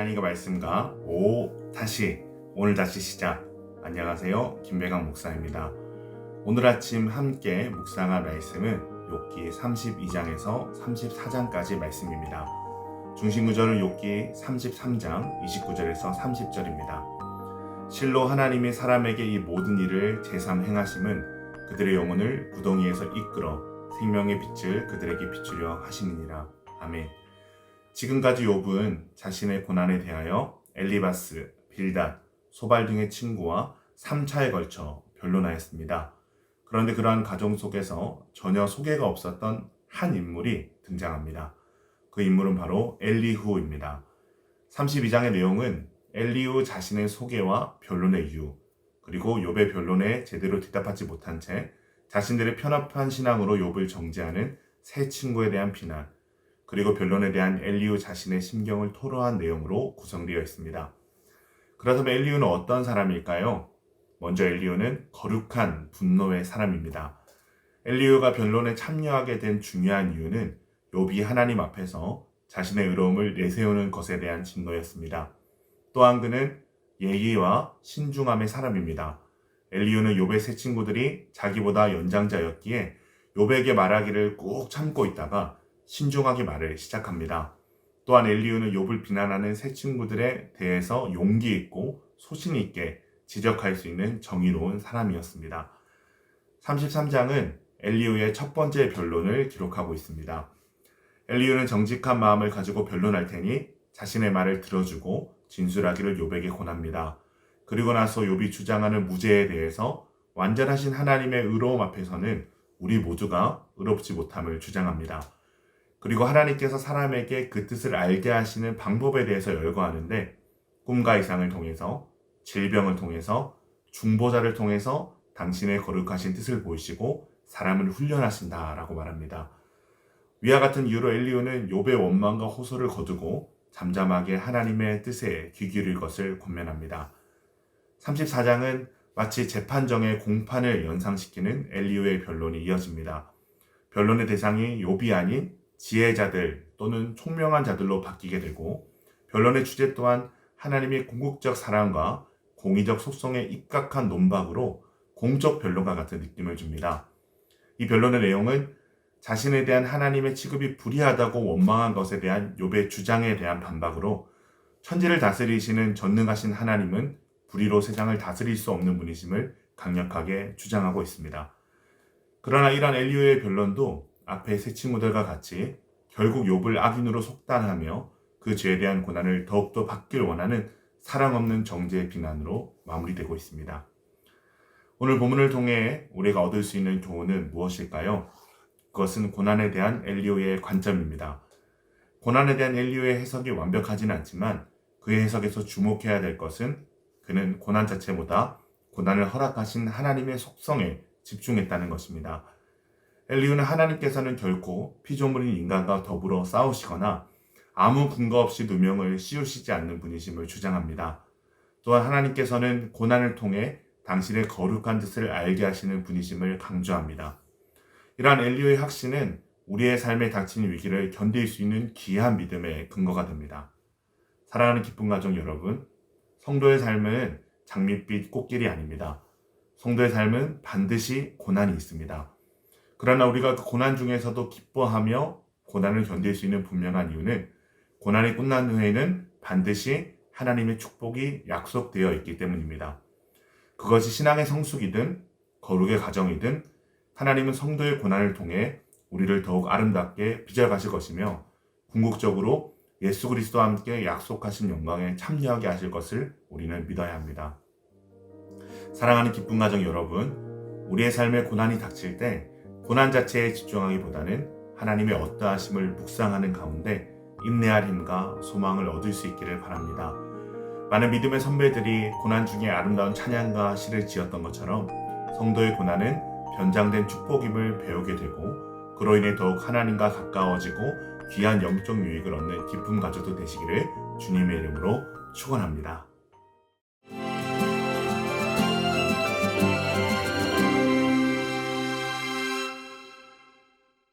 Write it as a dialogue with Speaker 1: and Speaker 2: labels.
Speaker 1: 하나님의 말씀과 오늘 다시 시작. 안녕하세요, 김배강 목사입니다. 오늘 아침 함께 묵상할 말씀은 욥기 32장에서 34장까지 말씀입니다. 중심구절은 욥기 33장 29절에서 30절입니다. 실로 하나님이 사람에게 이 모든 일을 제삼 행하심은 그들의 영혼을 구덩이에서 이끌어 생명의 빛을 그들에게 비추려 하심이니라. 아멘. 지금까지 욥은 자신의 고난에 대하여 엘리바스, 빌닷, 소발 등의 친구와 3차에 걸쳐 변론하였습니다. 그런데 그러한 과정 속에서 전혀 소개가 없었던 한 인물이 등장합니다. 그 인물은 바로 엘리후입니다. 32장의 내용은 엘리후 자신의 소개와 변론의 이유, 그리고 욥의 변론에 제대로 대답하지 못한 채 자신들의 편협한 신앙으로 욥을 정죄하는 세 친구에 대한 비난, 그리고 변론에 대한 엘리후 자신의 심경을 토로한 내용으로 구성되어 있습니다. 그렇다면 엘리후는 어떤 사람일까요? 먼저 엘리후는 거룩한 분노의 사람입니다. 엘리후가 변론에 참여하게 된 중요한 이유는 욥이 하나님 앞에서 자신의 의로움을 내세우는 것에 대한 진노였습니다. 또한 그는 예의와 신중함의 사람입니다. 엘리후는 욥의 세 친구들이 자기보다 연장자였기에 욥에게 말하기를 꾹 참고 있다가 신중하게 말을 시작합니다. 또한 엘리후는 욥을 비난하는 세 친구들에 대해서 용기 있고 소신 있게 지적할 수 있는 정의로운 사람이었습니다. 33장은 엘리후의 첫 번째 변론을 기록하고 있습니다. 엘리후는 정직한 마음을 가지고 변론할 테니 자신의 말을 들어주고 진술하기를 욥에게 권합니다. 그리고 나서 욥이 주장하는 무죄에 대해서 완전하신 하나님의 의로움 앞에서는 우리 모두가 의롭지 못함을 주장합니다. 그리고 하나님께서 사람에게 그 뜻을 알게 하시는 방법에 대해서 열거하는데, 꿈과 이상을 통해서, 질병을 통해서, 중보자를 통해서 당신의 거룩하신 뜻을 보이시고 사람을 훈련하신다라고 말합니다. 위와 같은 이유로 엘리후는 욥의 원망과 호소를 거두고 잠잠하게 하나님의 뜻에 귀 기울일 것을 권면합니다. 34장은 마치 재판정의 공판을 연상시키는 엘리후의 변론이 이어집니다. 변론의 대상이 욥이 아닌 지혜자들 또는 총명한 자들로 바뀌게 되고, 변론의 주제 또한 하나님의 궁극적 사랑과 공의적 속성에 입각한 논박으로 공적 변론과 같은 느낌을 줍니다. 이 변론의 내용은 자신에 대한 하나님의 취급이 불의하다고 원망한 것에 대한 욥의 주장에 대한 반박으로, 천지를 다스리시는 전능하신 하나님은 불의로 세상을 다스릴 수 없는 분이심을 강력하게 주장하고 있습니다. 그러나 이러한 엘리후의 변론도 앞의 세 친구들과 같이 결국 욥을 악인으로 속단하며 그 죄에 대한 고난을 더욱더 받길 원하는 사랑 없는 정죄의 비난으로 마무리되고 있습니다. 오늘 본문을 통해 우리가 얻을 수 있는 교훈은 무엇일까요? 그것은 고난에 대한 엘리후의 관점입니다. 고난에 대한 엘리후의 해석이 완벽하지는 않지만 그의 해석에서 주목해야 될 것은 그는 고난 자체보다 고난을 허락하신 하나님의 속성에 집중했다는 것입니다. 엘리후는 하나님께서는 결코 피조물인 인간과 더불어 싸우시거나 아무 근거 없이 누명을 씌우시지 않는 분이심을 주장합니다. 또한 하나님께서는 고난을 통해 당신의 거룩한 뜻을 알게 하시는 분이심을 강조합니다. 이러한 엘리후의 확신은 우리의 삶에 닥친 위기를 견딜 수 있는 귀한 믿음의 근거가 됩니다. 사랑하는 기쁨 가족 여러분, 성도의 삶은 장밋빛 꽃길이 아닙니다. 성도의 삶은 반드시 고난이 있습니다. 그러나 우리가 그 고난 중에서도 기뻐하며 고난을 견딜 수 있는 분명한 이유는 고난이 끝난 후에는 반드시 하나님의 축복이 약속되어 있기 때문입니다. 그것이 신앙의 성숙이든 거룩의 가정이든 하나님은 성도의 고난을 통해 우리를 더욱 아름답게 빚어가실 것이며 궁극적으로 예수 그리스도와 함께 약속하신 영광에 참여하게 하실 것을 우리는 믿어야 합니다. 사랑하는 기쁨 가정 여러분, 우리의 삶에 고난이 닥칠 때 고난 자체에 집중하기보다는 하나님의 어떠하심을 묵상하는 가운데 인내할 힘과 소망을 얻을 수 있기를 바랍니다. 많은 믿음의 선배들이 고난 중에 아름다운 찬양과 시를 지었던 것처럼 성도의 고난은 변장된 축복임을 배우게 되고, 그로 인해 더욱 하나님과 가까워지고 귀한 영적 유익을 얻는 기쁨 가져도 되시기를 주님의 이름으로 축원합니다.